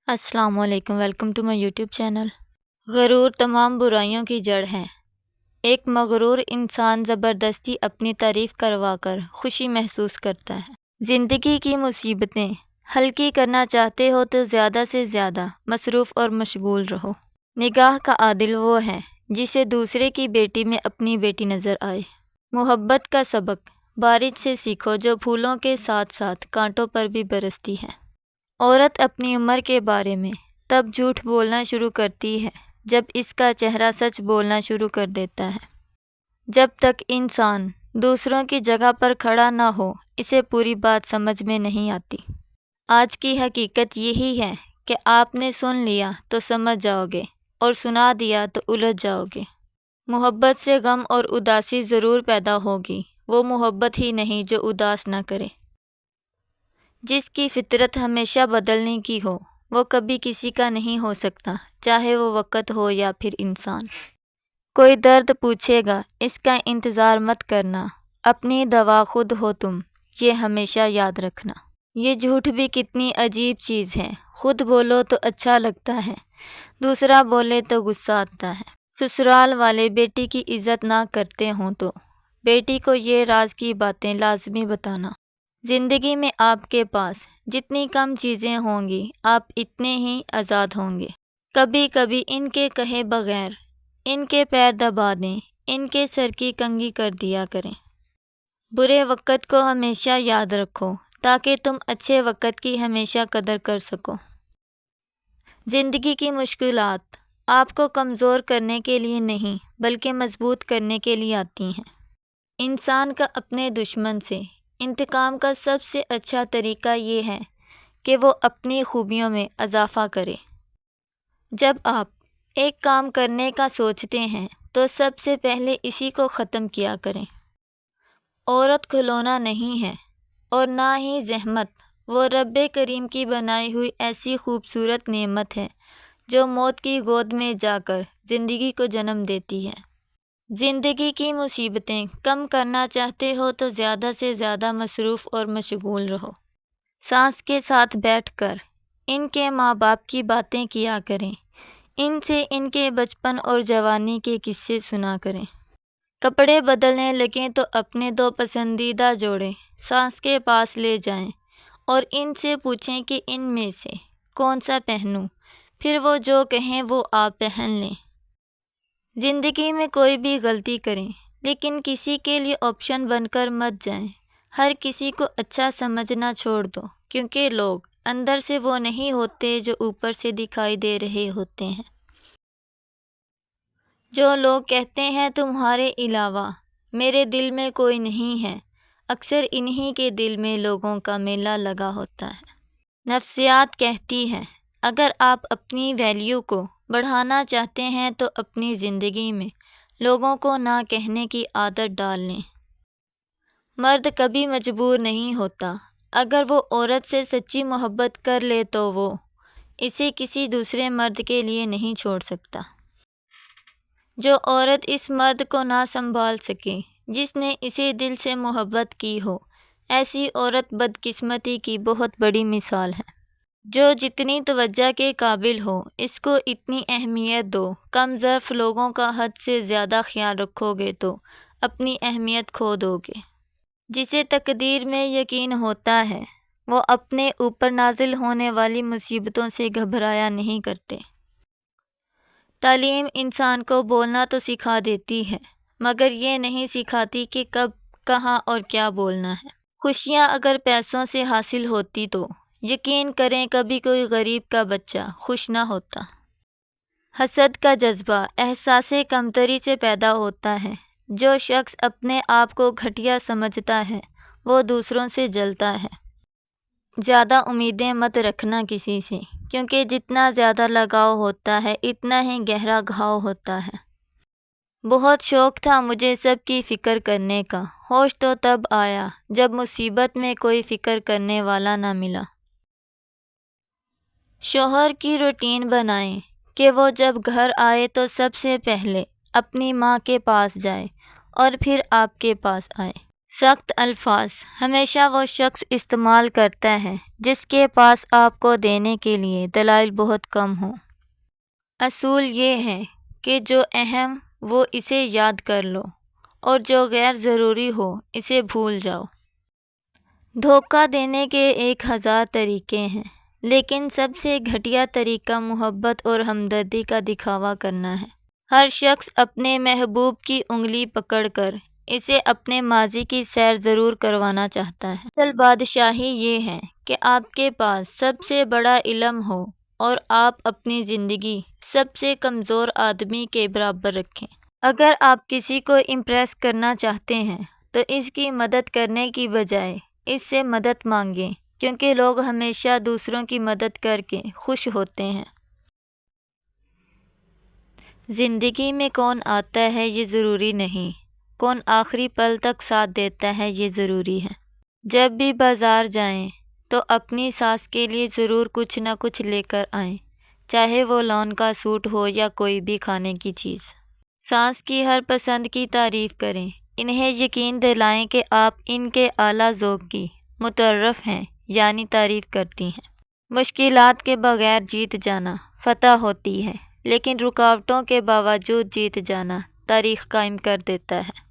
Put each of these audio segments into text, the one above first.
السلام علیکم، welcome to my YouTube channel. غرور تمام برائیوں کی جڑ ہے۔ ایک مغرور انسان زبردستی اپنی تعریف کروا کر خوشی محسوس کرتا ہے۔ زندگی کی مصیبتیں ہلکی کرنا چاہتے ہو تو زیادہ سے زیادہ مصروف اور مشغول رہو۔ نگاہ کا عادل وہ ہے جسے دوسرے کی بیٹی میں اپنی بیٹی نظر آئے۔ محبت کا سبق بارش سے سیکھو جو پھولوں کے ساتھ ساتھ کانٹوں پر بھی برستی ہے۔ عورت اپنی عمر کے بارے میں تب جھوٹ بولنا شروع کرتی ہے جب اس کا چہرہ سچ بولنا شروع کر دیتا ہے۔ جب تک انسان دوسروں کی جگہ پر کھڑا نہ ہو اسے پوری بات سمجھ میں نہیں آتی۔ آج کی حقیقت یہی ہے کہ آپ نے سن لیا تو سمجھ جاؤ گے اور سنا دیا تو الجھ جاؤ گے۔ محبت سے غم اور اداسی ضرور پیدا ہوگی، وہ محبت ہی نہیں جو اداس نہ کرے۔ جس کی فطرت ہمیشہ بدلنے کی ہو وہ کبھی کسی کا نہیں ہو سکتا، چاہے وہ وقت ہو یا پھر انسان۔ کوئی درد پوچھے گا اس کا انتظار مت کرنا، اپنی دوا خود ہو تم، یہ ہمیشہ یاد رکھنا۔ یہ جھوٹ بھی کتنی عجیب چیز ہے، خود بولو تو اچھا لگتا ہے، دوسرا بولے تو غصہ آتا ہے۔ سسرال والے بیٹی کی عزت نہ کرتے ہوں تو بیٹی کو یہ راز کی باتیں لازمی بتانا۔ زندگی میں آپ کے پاس جتنی کم چیزیں ہوں گی آپ اتنے ہی آزاد ہوں گے۔ کبھی کبھی ان کے کہے بغیر ان کے پیر دبا دیں، ان کے سر کی کنگھی کر دیا کریں۔ برے وقت کو ہمیشہ یاد رکھو تاکہ تم اچھے وقت کی ہمیشہ قدر کر سکو۔ زندگی کی مشکلات آپ کو کمزور کرنے کے لیے نہیں بلکہ مضبوط کرنے کے لیے آتی ہیں۔ انسان کا اپنے دشمن سے انتقام کا سب سے اچھا طریقہ یہ ہے کہ وہ اپنی خوبیوں میں اضافہ کرے۔ جب آپ ایک کام کرنے کا سوچتے ہیں تو سب سے پہلے اسی کو ختم کیا کریں۔ عورت کھلونا نہیں ہے اور نہ ہی زحمت، وہ رب کریم کی بنائی ہوئی ایسی خوبصورت نعمت ہے جو موت کی گود میں جا کر زندگی کو جنم دیتی ہے۔ زندگی کی مصیبتیں کم کرنا چاہتے ہو تو زیادہ سے زیادہ مصروف اور مشغول رہو۔ ساس کے ساتھ بیٹھ کر ان کے ماں باپ کی باتیں کیا کریں، ان سے ان کے بچپن اور جوانی کے قصے سنا کریں۔ کپڑے بدلنے لگیں تو اپنے دو پسندیدہ جوڑے ساس کے پاس لے جائیں اور ان سے پوچھیں کہ ان میں سے کون سا پہنوں، پھر وہ جو کہیں وہ آپ پہن لیں۔ زندگی میں کوئی بھی غلطی کریں لیکن کسی کے لیے آپشن بن کر مت جائیں۔ ہر کسی کو اچھا سمجھنا چھوڑ دو کیونکہ لوگ اندر سے وہ نہیں ہوتے جو اوپر سے دکھائی دے رہے ہوتے ہیں۔ جو لوگ کہتے ہیں تمہارے علاوہ میرے دل میں کوئی نہیں ہے، اکثر انہی کے دل میں لوگوں کا میلہ لگا ہوتا ہے۔ نفسیات کہتی ہے اگر آپ اپنی ویلیو کو بڑھانا چاہتے ہیں تو اپنی زندگی میں لوگوں کو نہ کہنے کی عادت ڈال لیں۔ مرد کبھی مجبور نہیں ہوتا، اگر وہ عورت سے سچی محبت کر لے تو وہ اسے کسی دوسرے مرد کے لیے نہیں چھوڑ سکتا۔ جو عورت اس مرد کو نہ سنبھال سکے جس نے اسے دل سے محبت کی ہو، ایسی عورت بدقسمتی کی بہت بڑی مثال ہے۔ جو جتنی توجہ کے قابل ہو اس کو اتنی اہمیت دو، کم ظرف لوگوں کا حد سے زیادہ خیال رکھو گے تو اپنی اہمیت کھو دو گے۔ جسے تقدیر میں یقین ہوتا ہے وہ اپنے اوپر نازل ہونے والی مصیبتوں سے گھبرایا نہیں کرتے۔ تعلیم انسان کو بولنا تو سکھا دیتی ہے مگر یہ نہیں سکھاتی کہ کب، کہاں اور کیا بولنا ہے۔ خوشیاں اگر پیسوں سے حاصل ہوتی تو یقین کریں کبھی کوئی غریب کا بچہ خوش نہ ہوتا۔ حسد کا جذبہ احساس کمتری سے پیدا ہوتا ہے۔ جو شخص اپنے آپ کو گھٹیا سمجھتا ہے وہ دوسروں سے جلتا ہے۔ زیادہ امیدیں مت رکھنا کسی سے کیونکہ جتنا زیادہ لگاؤ ہوتا ہے اتنا ہی گہرا گھاؤ ہوتا ہے۔ بہت شوق تھا مجھے سب کی فکر کرنے کا، ہوش تو تب آیا جب مصیبت میں کوئی فکر کرنے والا نہ ملا۔ شوہر کی روٹین بنائیں کہ وہ جب گھر آئے تو سب سے پہلے اپنی ماں کے پاس جائے اور پھر آپ کے پاس آئے۔ سخت الفاظ ہمیشہ وہ شخص استعمال کرتا ہے جس کے پاس آپ کو دینے کے لیے دلائل بہت کم ہوں۔ اصول یہ ہے کہ جو اہم وہ اسے یاد کر لو اور جو غیر ضروری ہو اسے بھول جاؤ۔ دھوکہ دینے کے 1000 طریقے ہیں، لیکن سب سے گھٹیا طریقہ محبت اور ہمدردی کا دکھاوا کرنا ہے۔ ہر شخص اپنے محبوب کی انگلی پکڑ کر اسے اپنے ماضی کی سیر ضرور کروانا چاہتا ہے۔ اصل بادشاہی یہ ہے کہ آپ کے پاس سب سے بڑا علم ہو اور آپ اپنی زندگی سب سے کمزور آدمی کے برابر رکھیں۔ اگر آپ کسی کو امپریس کرنا چاہتے ہیں تو اس کی مدد کرنے کی بجائے اس سے مدد مانگیں، کیونکہ لوگ ہمیشہ دوسروں کی مدد کر کے خوش ہوتے ہیں۔ زندگی میں کون آتا ہے یہ ضروری نہیں، کون آخری پل تک ساتھ دیتا ہے یہ ضروری ہے۔ جب بھی بازار جائیں تو اپنی ساس کے لیے ضرور کچھ نہ کچھ لے کر آئیں، چاہے وہ لون کا سوٹ ہو یا کوئی بھی کھانے کی چیز۔ ساس کی ہر پسند کی تعریف کریں، انہیں یقین دلائیں کہ آپ ان کے اعلیٰ ذوق کی متعارف ہیں، یعنی تعریف کرتی ہیں۔ مشکلات کے بغیر جیت جانا فتح ہوتی ہے، لیکن رکاوٹوں کے باوجود جیت جانا تاریخ قائم کر دیتا ہے۔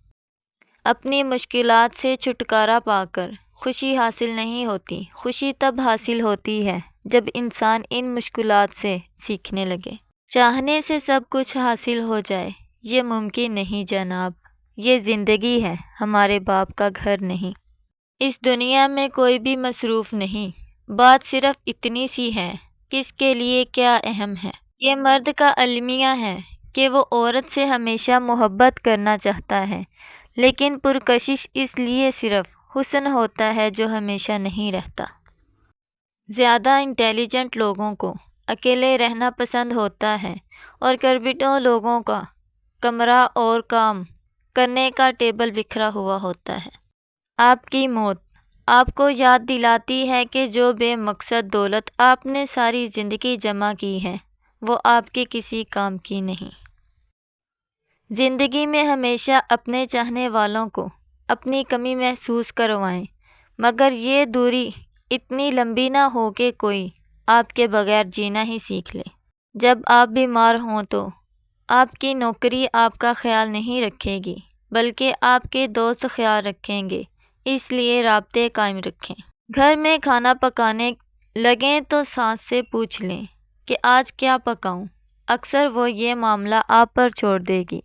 اپنی مشکلات سے چھٹکارا پا کر خوشی حاصل نہیں ہوتی، خوشی تب حاصل ہوتی ہے جب انسان ان مشکلات سے سیکھنے لگے۔ چاہنے سے سب کچھ حاصل ہو جائے یہ ممکن نہیں جناب، یہ زندگی ہے، ہمارے باپ کا گھر نہیں۔ اس دنیا میں کوئی بھی مصروف نہیں، بات صرف اتنی سی ہے کس کے لیے کیا اہم ہے۔ یہ مرد کا المیہ ہے کہ وہ عورت سے ہمیشہ محبت کرنا چاہتا ہے، لیکن پرکشش اس لیے صرف حسن ہوتا ہے جو ہمیشہ نہیں رہتا۔ زیادہ انٹیلیجنٹ لوگوں کو اکیلے رہنا پسند ہوتا ہے اور کربٹوں لوگوں کا کمرہ اور کام کرنے کا ٹیبل بکھرا ہوا ہوتا ہے۔ آپ کی موت آپ کو یاد دلاتی ہے کہ جو بے مقصد دولت آپ نے ساری زندگی جمع کی ہے وہ آپ کے کسی کام کی نہیں۔ زندگی میں ہمیشہ اپنے چاہنے والوں کو اپنی کمی محسوس کروائیں، مگر یہ دوری اتنی لمبی نہ ہو کہ کوئی آپ کے بغیر جینا ہی سیکھ لے۔ جب آپ بیمار ہوں تو آپ کی نوکری آپ کا خیال نہیں رکھے گی، بلکہ آپ کے دوست خیال رکھیں گے، اس لیے رابطے قائم رکھیں۔ گھر میں کھانا پکانے لگیں تو ساس سے پوچھ لیں کہ آج کیا پکاؤں، اکثر وہ یہ معاملہ آپ پر چھوڑ دے گی،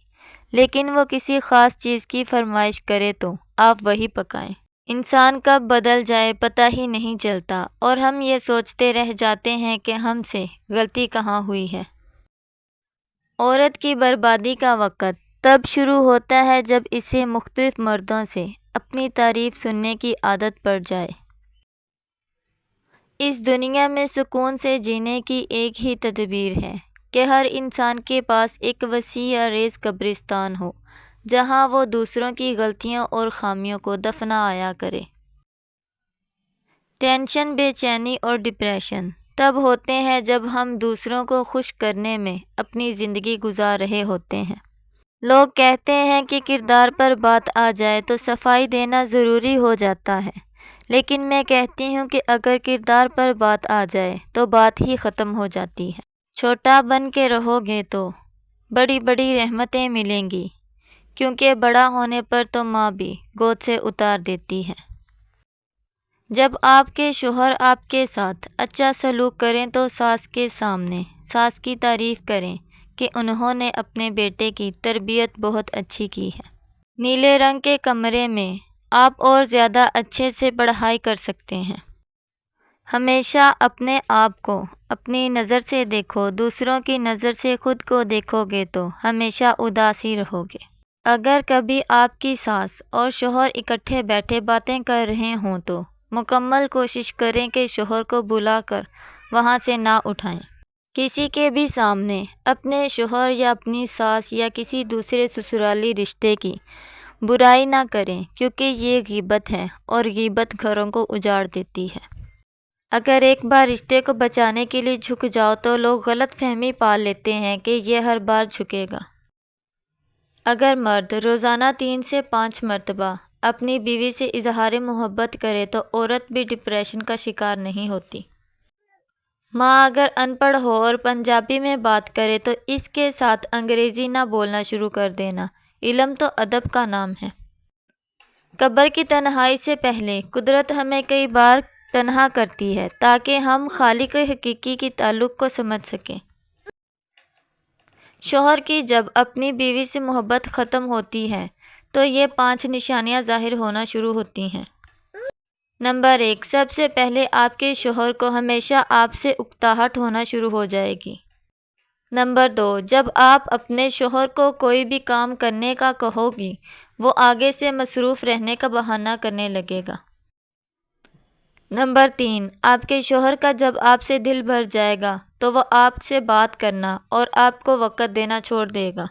لیکن وہ کسی خاص چیز کی فرمائش کرے تو آپ وہی پکائیں۔ انسان کب بدل جائے پتہ ہی نہیں چلتا، اور ہم یہ سوچتے رہ جاتے ہیں کہ ہم سے غلطی کہاں ہوئی ہے۔ عورت کی بربادی کا وقت تب شروع ہوتا ہے جب اسے مختلف مردوں سے اپنی تعریف سننے کی عادت پڑ جائے۔ اس دنیا میں سکون سے جینے کی ایک ہی تدبیر ہے کہ ہر انسان کے پاس ایک وسیع ریز قبرستان ہو جہاں وہ دوسروں کی غلطیوں اور خامیوں کو دفنایا کرے۔ ٹینشن، بے چینی اور ڈپریشن تب ہوتے ہیں جب ہم دوسروں کو خوش کرنے میں اپنی زندگی گزار رہے ہوتے ہیں۔ لوگ کہتے ہیں کہ کردار پر بات آ جائے تو صفائی دینا ضروری ہو جاتا ہے، لیکن میں کہتی ہوں کہ اگر کردار پر بات آ جائے تو بات ہی ختم ہو جاتی ہے۔ چھوٹا بن کے رہو گے تو بڑی بڑی رحمتیں ملیں گی، کیونکہ بڑا ہونے پر تو ماں بھی گود سے اتار دیتی ہے۔ جب آپ کے شوہر آپ کے ساتھ اچھا سلوک کریں تو ساس کے سامنے ساس کی تعریف کریں کہ انہوں نے اپنے بیٹے کی تربیت بہت اچھی کی ہے۔ نیلے رنگ کے کمرے میں آپ اور زیادہ اچھے سے پڑھائی کر سکتے ہیں۔ ہمیشہ اپنے آپ کو اپنی نظر سے دیکھو، دوسروں کی نظر سے خود کو دیکھو گے تو ہمیشہ اداس ہی رہو گے۔ اگر کبھی آپ کی ساس اور شوہر اکٹھے بیٹھے باتیں کر رہے ہوں تو مکمل کوشش کریں کہ شوہر کو بلا کر وہاں سے نہ اٹھائیں۔ کسی کے بھی سامنے اپنے شوہر یا اپنی ساس یا کسی دوسرے سسرالی رشتے کی برائی نہ کریں، کیونکہ یہ غیبت ہے اور غیبت گھروں کو اجاڑ دیتی ہے۔ اگر ایک بار رشتے کو بچانے کے لیے جھک جاؤ تو لوگ غلط فہمی پال لیتے ہیں کہ یہ ہر بار جھکے گا۔ اگر مرد روزانہ 3 سے 5 مرتبہ اپنی بیوی سے اظہار محبت کرے تو عورت بھی ڈپریشن کا شکار نہیں ہوتی۔ ماں اگر ان پڑھ ہو اور پنجابی میں بات کرے تو اس کے ساتھ انگریزی نہ بولنا شروع کر دینا۔ علم تو ادب کا نام ہے۔ قبر کی تنہائی سے پہلے قدرت ہمیں کئی بار تنہا کرتی ہے تاکہ ہم خالق حقیقی کی تعلق کو سمجھ سکیں۔ شوہر کی جب اپنی بیوی سے محبت ختم ہوتی ہے تو یہ 5 نشانیاں ظاہر ہونا شروع ہوتی ہیں۔ نمبر 1، سب سے پہلے آپ کے شوہر کو ہمیشہ آپ سے اکتاہٹ ہونا شروع ہو جائے گی۔ نمبر 2، جب آپ اپنے شوہر کو کوئی بھی کام کرنے کا کہو گی وہ آگے سے مصروف رہنے کا بہانہ کرنے لگے گا۔ نمبر 3، آپ کے شوہر کا جب آپ سے دل بھر جائے گا تو وہ آپ سے بات کرنا اور آپ کو وقت دینا چھوڑ دے گا۔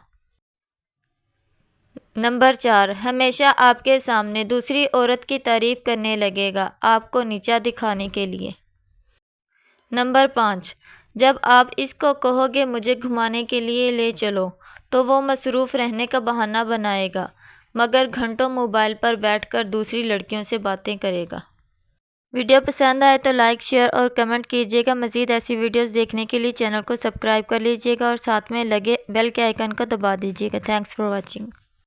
نمبر 4، ہمیشہ آپ کے سامنے دوسری عورت کی تعریف کرنے لگے گا آپ کو نیچا دکھانے کے لیے۔ نمبر 5، جب آپ اس کو کہو گے مجھے گھمانے کے لیے لے چلو تو وہ مصروف رہنے کا بہانہ بنائے گا مگر گھنٹوں موبائل پر بیٹھ کر دوسری لڑکیوں سے باتیں کرے گا۔ ویڈیو پسند آئے تو لائک، شیئر اور کمنٹ کیجیے گا۔ مزید ایسی ویڈیوز دیکھنے کے لیے چینل کو سبسکرائب کر لیجیے گا اور ساتھ میں لگے بیل کے آئیکن کو دبا دیجیے گا۔ Thanks for watching.